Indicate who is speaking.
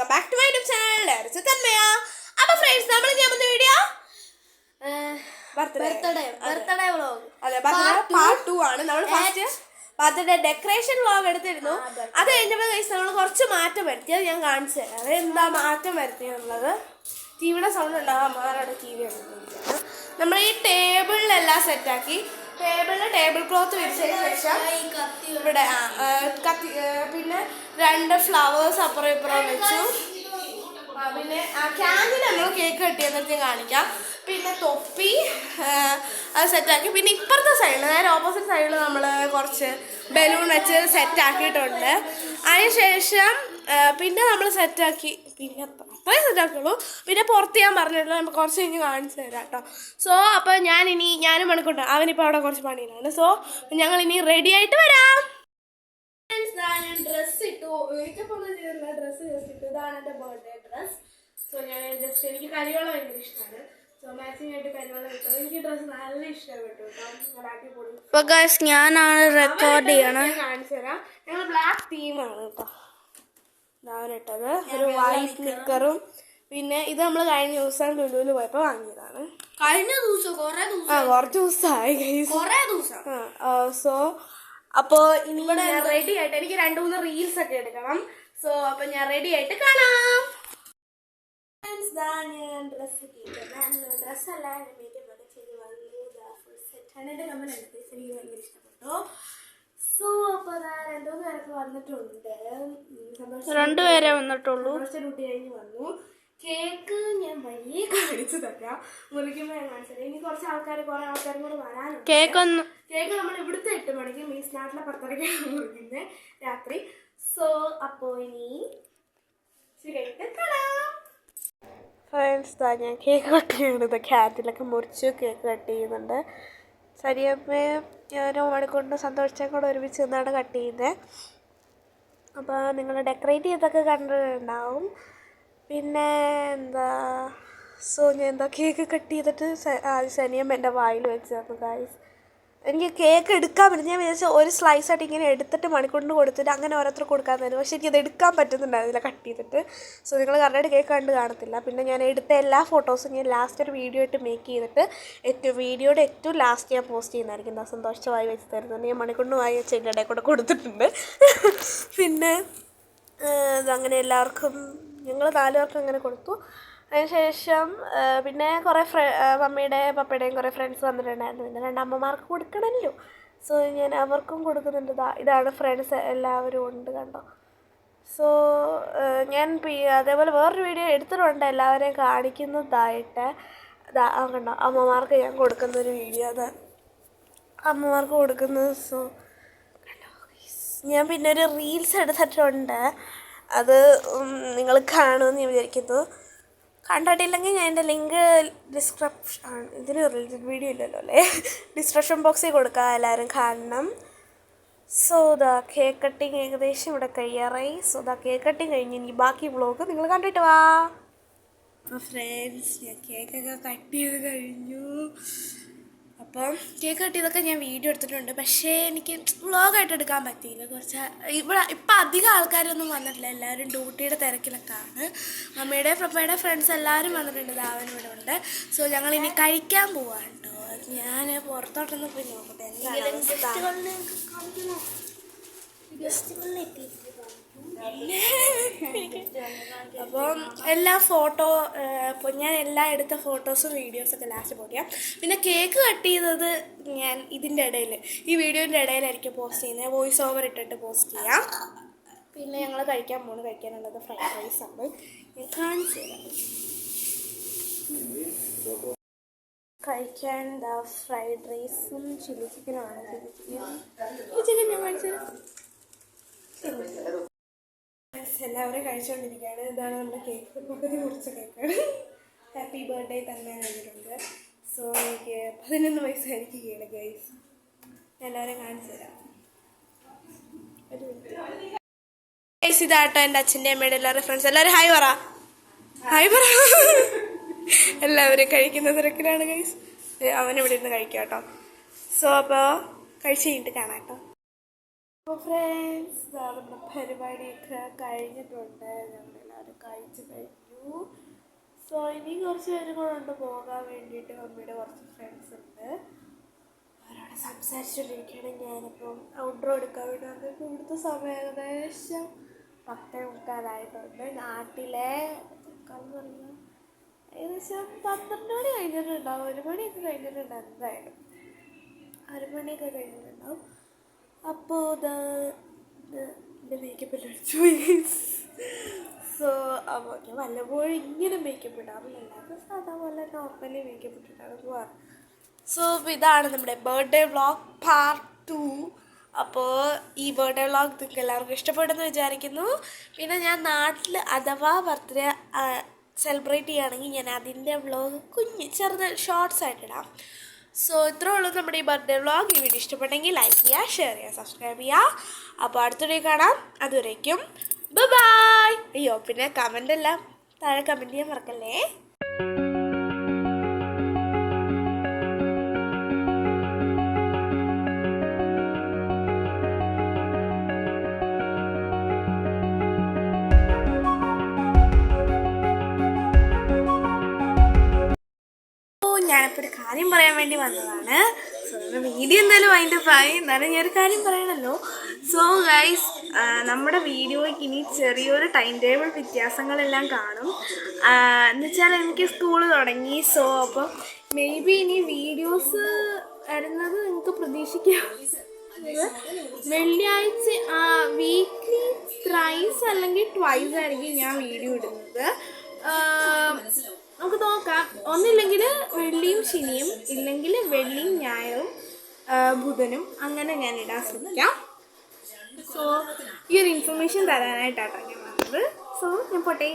Speaker 1: Welcome back to my YouTube channel Thanmaya. അപ്പൊ friends, നമ്മൾ ചെയ്യാൻ വീഡിയോ ബർത്ത്ഡേ വ്ളോഗ്. അതെ, പാർട്ട് 2 ആണ്. നമ്മൾ ഫസ്റ്റ് ബർത്ത്ഡേ ഡെക്കറേഷൻ വ്ളോഗ് എടുത്തിരുന്നു. അത് കഴിഞ്ഞപ്പോൾ നമ്മൾ കുറച്ച് മാറ്റം വരുത്തി. അത് ഞാൻ കാണിച്ചു തരാം. അത് എന്താ മാറ്റം വരുത്തിയെന്നുള്ളത്. ടിവിയുടെ സൗണ്ട് ഉണ്ടാവും. അമ്മമാരുടെ ടി വി ആണ്. നമ്മൾ ഈ ടേബിളിലെല്ലാം സെറ്റാക്കി. ടേബിൾ ക്ലോത്ത് വിരിച്ചതിന് ശേഷം ഇവിടെ പിന്നെ 2 ഫ്ലവേഴ്സ് അപ്പുറം ഇപ്പുറം വെച്ചു. പിന്നെ ക്യാൻഡിൽ നമ്മൾ കേക്ക് കെട്ടിയെന്നൊക്കെ കാണിക്കാം. പിന്നെ തൊപ്പി അത് സെറ്റാക്കി. പിന്നെ ഇപ്പുറത്തെ സൈഡിൽ, നേരെ ഓപ്പോസിറ്റ് സൈഡിൽ നമ്മൾ കുറച്ച് ബലൂൺ വെച്ച് സെറ്റാക്കിയിട്ടുണ്ട്. അതിനുശേഷം പിന്നെ നമ്മൾ സെറ്റാക്കി. പിന്നെ അത്രയും സെറ്റാക്കുള്ളൂ. പിന്നെ പുറത്ത് ഞാൻ പറഞ്ഞിട്ടുള്ളൂ. നമുക്ക് കുറച്ച് കഴിഞ്ഞ് കാണിച്ചു തരാം കേട്ടോ. സോ അപ്പോൾ ഞാനും മണിക്കൊണ്ട് അവനിപ്പോൾ അവിടെ കുറച്ച് പണിയിലാണ്. സോ ഞങ്ങളിനി റെഡി ആയിട്ട് വരാം. ഞാൻ ഡ്രസ്സ് ഇട്ടു. എനിക്കിപ്പോൾ ഡ്രസ്സ് ജസ്റ്റ് ഇട്ടു. ഇതാണ് എൻ്റെ ബർത്ത്ഡേ ഡ്രസ്സ്. സോ ഞാൻ ജസ്റ്റ് എനിക്ക് കരിവളം ഭയങ്കര ഇഷ്ടമാണ്. സോ മാച്ചിങ് ആയിട്ട് കരിവളം ഇട്ടു. എനിക്ക് ഡ്രസ്സ് നല്ല ഇഷ്ടപ്പെട്ടു കേട്ടോ.
Speaker 2: ഞാനാണ് റെക്കോർഡ് ചെയ്യണം.
Speaker 1: കാണിച്ചു തരാം. ഞങ്ങൾ ബ്ലാക്ക് തീമാണ് കേട്ടോ ഇട്ടത്. ഒരു വൈറ്റ് നിക്കറും. പിന്നെ ഇത് നമ്മൾ കഴിഞ്ഞ ദിവസം ലുലുവിൽ പോയപ്പോൾ വാങ്ങിയതാണ്. കുറച്ച് ദിവസമായി. സോ അപ്പോൾ ഇനി ഞാൻ റെഡി ആയിട്ട്, എനിക്ക് 2-3 റീൽസ് ഒക്കെ എടുക്കണം. സോ അപ്പൊ ഞാൻ റെഡി ആയിട്ട് കാണാം. ഡ്രസ്സല്ല മേക്കപ്പ് ഒക്കെ ചെയ്ത് വന്നു. ഫുൾ സെറ്റാണ്. എൻ്റെ കമ്മൽ എടുത്ത് എനിക്ക് ഭയങ്കര ഇഷ്ടപ്പെട്ടു. സോ അപ്പൊ 2-3 പേരൊക്കെ വന്നിട്ടുണ്ട്.
Speaker 2: 2 പേരെ വന്നിട്ടുള്ളൂ.
Speaker 1: ഡ്യൂട്ടി കഴിഞ്ഞ് വന്നു. കേക്ക് ഞാൻ വഴിയെ കാണിച്ചു തരാം. മുറിക്കുമ്പോൾ ഞാൻ കാണിച്ചത്. ഇനി കുറെ ആൾക്കാരും കൂടെ വരാനുണ്ട്. കേക്ക് നമ്മൾ ഇവിടുത്തെ 8 മണിക്ക് മീൻസ് നാട്ടിലെ 10:30 മുറിക്കുന്നത് രാത്രി. സോ അപ്പോ ഇനി ശരിയായിട്ട് കാണാം. ഫ്രണ്ട്സ്, ഞാൻ കേക്ക് കട്ട് ചെയ്യുന്നത് ക്യാറ്റിലൊക്കെ മുറിച്ച് കേക്ക് കട്ട് ചെയ്യുന്നുണ്ട്. സരിയമ്മയും ഞാനും മണിക്കൊണ്ട് സന്തോഷിച്ചും കൂടെ ഒരുമിച്ച് നിന്നാണ് കട്ട് ചെയ്യുന്നത്. അപ്പോൾ നിങ്ങൾ ഡെക്കറേറ്റ് ചെയ്തൊക്കെ കണ്ടിട്ടുണ്ടാവും. പിന്നെ എന്താ, സോ ഞാൻ കേക്ക് കട്ട് ചെയ്തിട്ട് സനിയമ്മ എൻ്റെ വായിൽ വെച്ച് തന്നു ഗായ്സ്. എനിക്ക് കേക്ക് എടുക്കാൻ പറ്റും. ഞാൻ വിചാരിച്ച ഒരു സ്ലൈസായിട്ട് ഇങ്ങനെ എടുത്തിട്ട് മണിക്കൊണ്ട് കൊടുത്തിട്ട് അങ്ങനെ ഓരോരുത്തർ കൊടുക്കാൻ തരും. പക്ഷേ എനിക്കത് എടുക്കാൻ പറ്റുന്നുണ്ടായിരുന്നില്ല കട്ട് ചെയ്തിട്ട്. സോ നിങ്ങൾ കറക്റ്റായിട്ട് കേക്ക് കണ്ട് കാണത്തില്ല. പിന്നെ ഞാൻ എടുത്ത എല്ലാ ഫോട്ടോസും ഞാൻ ലാസ്റ്റ് ഒരു വീഡിയോ ആയിട്ട് മേക്ക് ചെയ്തിട്ട് വീഡിയോയുടെ ഏറ്റവും ലാസ്റ്റ് ഞാൻ പോസ്റ്റ് ചെയ്യുന്നതായിരിക്കും. എന്താ സന്തോഷിച്ച വായി വെച്ച് തരുന്നുണ്ട്. ഞാൻ മണിക്കൊണ്ട് വായി വെച്ച് എൻ്റെ ഇടയിൽ കൂടെ കൊടുത്തിട്ടുണ്ട്. പിന്നെ അതങ്ങനെ എല്ലാവർക്കും ഞങ്ങൾ 4 പേർക്കും അങ്ങനെ കൊടുത്തു. അതിനുശേഷം പിന്നെ കുറേ മമ്മിയുടെയും പപ്പയുടെയും കുറേ ഫ്രണ്ട്സ് വന്നിട്ടുണ്ടായിരുന്നു. പിന്നെ 2 അമ്മമാർക്ക് കൊടുക്കണമല്ലോ. സോ ഞാൻ അവർക്കും കൊടുക്കുന്നുണ്ട്. ഇതാണ് ഫ്രണ്ട്സ് എല്ലാവരും ഉണ്ട് കണ്ടോ. സോ ഞാൻ അതേപോലെ വേറൊരു വീഡിയോ എടുത്തിട്ടുണ്ട് എല്ലാവരെയും കാണിക്കുന്നതായിട്ട്. കണ്ടോ, അമ്മമാർക്ക് ഞാൻ കൊടുക്കുന്നൊരു വീഡിയോ. അത് അമ്മമാർക്ക് കൊടുക്കുന്നത്. സോ കണ്ടോ, ഞാൻ പിന്നെ ഒരു റീൽസ് എടുത്തിട്ടുണ്ട്. അത് നിങ്ങൾ കാണുമെന്ന് ഞാൻ വിചാരിക്കുന്നു. കണ്ടിട്ടില്ലെങ്കിൽ ഞാൻ എൻ്റെ ലിങ്ക് ഇതിന് വീഡിയോ ഇല്ലല്ലോ അല്ലേ, ഡിസ്ക്രിപ്ഷൻ ബോക്സിൽ കൊടുക്കാം. എല്ലാവരും കാണണം. സോ കേക്ക് കട്ടിങ് ഏകദേശം ഇവിടെ കഴിയാറായി. സോ കേക്ക് കട്ടിങ് കഴിഞ്ഞ് ഇനി ബാക്കി വ്ളോഗ് നിങ്ങൾ കണ്ടിട്ട് വാ. അപ്പോൾ ഫ്രണ്ട്സ്, ഞാൻ കേക്കൊക്കെ കട്ട് ചെയ്ത് കഴിഞ്ഞു. അപ്പം കേക്ക് കട്ട് ചെയ്തൊക്കെ ഞാൻ വീഡിയോ എടുത്തിട്ടുണ്ട്. പക്ഷേ എനിക്ക് വ്ളോഗായിട്ട് എടുക്കാൻ പറ്റിയില്ല. ഇപ്പം അധികം ആൾക്കാരൊന്നും വന്നിട്ടില്ല. എല്ലാവരും ഡ്യൂട്ടിയുടെ തിരക്കിലൊക്കെ ആണ്. മമ്മിയുടെ പപ്പയുടെ ഫ്രണ്ട്സ് എല്ലാവരും വന്നിട്ടുണ്ട്. അവനും ഇവിടെ ഉണ്ട്. സോ ഞങ്ങളിനി കഴിക്കാൻ പോവാണ് കേട്ടോ. ഞാൻ പുറത്തോട്ടൊന്നും പോയി നോക്കട്ടെ അപ്പം ഞാൻ എല്ലാം എടുത്ത ഫോട്ടോസും വീഡിയോസൊക്കെ ലാസ്റ്റ് പോസ്റ്റ് ചെയ്യാം. പിന്നെ കേക്ക് കട്ട് ചെയ്തത് ഞാൻ ഇതിൻ്റെ ഇടയിൽ, ഈ വീഡിയോൻ്റെ ഇടയിലായിരിക്കും പോസ്റ്റ് ചെയ്യുന്നത്. വോയിസ് ഓവർ ഇട്ടിട്ട് പോസ്റ്റ് ചെയ്യാം. പിന്നെ ഞങ്ങൾ കഴിക്കാനുള്ളത് ഫ്രൈഡ് റൈസാണ്. ഞാൻ കാണിച്ചു തരാം. കഴിക്കാൻ ഫ്രൈഡ് റൈസും ചില്ലി ചിക്കനുമാണ്. ചിക്കൻ ഞാൻ കാണിച്ചു തരാം. എല്ലാവരും കഴിച്ചുകൊണ്ടിരിക്കുകയാണ്. ഇതാണ് നമ്മുടെ കേക്ക്. പകുതി മുറിച്ച കേക്കാണ്. ഹാപ്പി ബർത്ത്ഡേ തന്നെ കഴിഞ്ഞിട്ടുണ്ട്. സോ എനിക്ക് 11 വയസ്സായിരിക്കുകയാണ് ഗൈസ്. എല്ലാവരും കാണിച്ചു തരാം. ഗൈസ്, ഇതാട്ടോ എൻ്റെ അച്ഛൻ്റെ അമ്മയുടെ എല്ലാവരും ഫ്രണ്ട്സ്. എല്ലാവരും ഹായ് പറ. എല്ലാവരും കഴിക്കുന്ന തിരക്കിലാണ് ഗൈസ്. അവനിവിടെ ഇരുന്ന് കഴിക്കാം കേട്ടോ. സോ അപ്പോൾ കഴിച്ച് കഴിഞ്ഞിട്ട് കാണാം കേട്ടോ. അപ്പോൾ ഫ്രണ്ട്സ് നമ്മുടെ പരിപാടിയൊക്കെ കഴിഞ്ഞിട്ടുണ്ട്. ഞങ്ങളെല്ലാവരും കഴിച്ചു കഴിഞ്ഞു. സോ ഇനി കുറച്ച് പേരും കൂടെ ഉണ്ട് പോകാൻ വേണ്ടിയിട്ട്. മമ്മിയുടെ കുറച്ച് ഫ്രണ്ട്സ് ഉണ്ട്, അവരോട് സംസാരിച്ചുകൊണ്ടിരിക്കുകയാണ്. ഞാനിപ്പം ഔട്ട്ഡോർ എടുക്കാൻ വേണ്ടി വന്നിട്ട് ഇവിടുത്തെ സമയം ഏകദേശം 10:45 നാട്ടിലെ ഏകദേശം 12 മണി കഴിഞ്ഞിട്ടുണ്ടാവും. 1 മണിയൊക്കെ കഴിഞ്ഞിട്ടുണ്ട്, എന്തായാലും 1 മണിയൊക്കെ കഴിഞ്ഞിട്ടുണ്ടാവും. അപ്പോൾ എൻ്റെ മേക്കപ്പ് എല്ലാം അടിച്ചു പോയി. സോ അപ്പോൾ ഞാൻ വല്ലപ്പോഴും ഇങ്ങനെ മേക്കപ്പ് ഇടാറില്ല, അല്ലാതെ സാധാ പോലെ നോർമലി മേക്കപ്പ് ഇട്ടിട്ടാണ് പോവാറ്. സോ ഇതാണ് നമ്മുടെ ബർത്ത്ഡേ വ്ളോഗ് പാർട്ട് 2. അപ്പോൾ ഈ ബർത്ത്ഡേ വ്ളോഗ് നിങ്ങൾക്ക് എല്ലാവർക്കും ഇഷ്ടപ്പെടുമെന്ന് വിചാരിക്കുന്നു. പിന്നെ ഞാൻ നാട്ടിൽ അഥവാ ബർത്ത്ഡേ സെലിബ്രേറ്റ് ചെയ്യുകയാണെങ്കിൽ ഞാൻ അതിൻ്റെ വ്ളോഗ് ചെറുത് ഷോർട്സ് ആയിട്ടിടാം. സോ ഇത്രേ ഉള്ളൂ നമ്മുടെ ഈ ബർത്ത്ഡേ വ്ളോഗ്. ഈ വീഡിയോ ഇഷ്ടപ്പെട്ടെങ്കിൽ ലൈക്ക് ചെയ്യുക, ഷെയർ ചെയ്യുക, സബ്സ്ക്രൈബ് ചെയ്യുക. അപ്പോൾ അടുത്തൊരു കാണാം. അതുവരേക്കും ബൈ. അയ്യോ പിന്നെ കമൻ്റ് എല്ലാം താഴെ കമൻറ്റ് ചെയ്യാൻ മറക്കല്ലേ. ഞാനിപ്പോൾ ഒരു കാര്യം പറയാൻ വേണ്ടി വന്നതാണ്. സോ നമ്മുടെ വീഡിയോ എന്തായാലും അതിൻ്റെ എന്നാലും ഞാനൊരു കാര്യം പറയണമല്ലോ. സോ ഗൈസ്, നമ്മുടെ വീഡിയോയ്ക്ക് ഇനി ചെറിയൊരു ടൈം ടേബിൾ വ്യത്യാസങ്ങളെല്ലാം കാണും. എന്നുവെച്ചാൽ എനിക്ക് സ്കൂള് തുടങ്ങി. സോ അപ്പം മേ ബി ഇനി വീഡിയോസ് വരുന്നത് നിങ്ങൾക്ക് പ്രതീക്ഷിക്കാം. വെള്ളിയാഴ്ച വീക്ക്ലി ത്രൈസ് അല്ലെങ്കിൽ ട്വൈസ് ആയിരിക്കും ഞാൻ വീഡിയോ ഇടുന്നത്. നമുക്ക് നോക്കാം. ഒന്നില്ലെങ്കിൽ വെള്ളിയും ശനിയും, ഇല്ലെങ്കിൽ വെള്ളിയും ഞായറും ബുധനും, അങ്ങനെ ഞാൻ ഇടാൻ ശ്രമിക്കാം. സോ ഈ ഒരു ഇൻഫർമേഷൻ തരാനായിട്ടാണ് ഞാൻ വന്നത്. സോ ഞാൻ പോട്ടെ.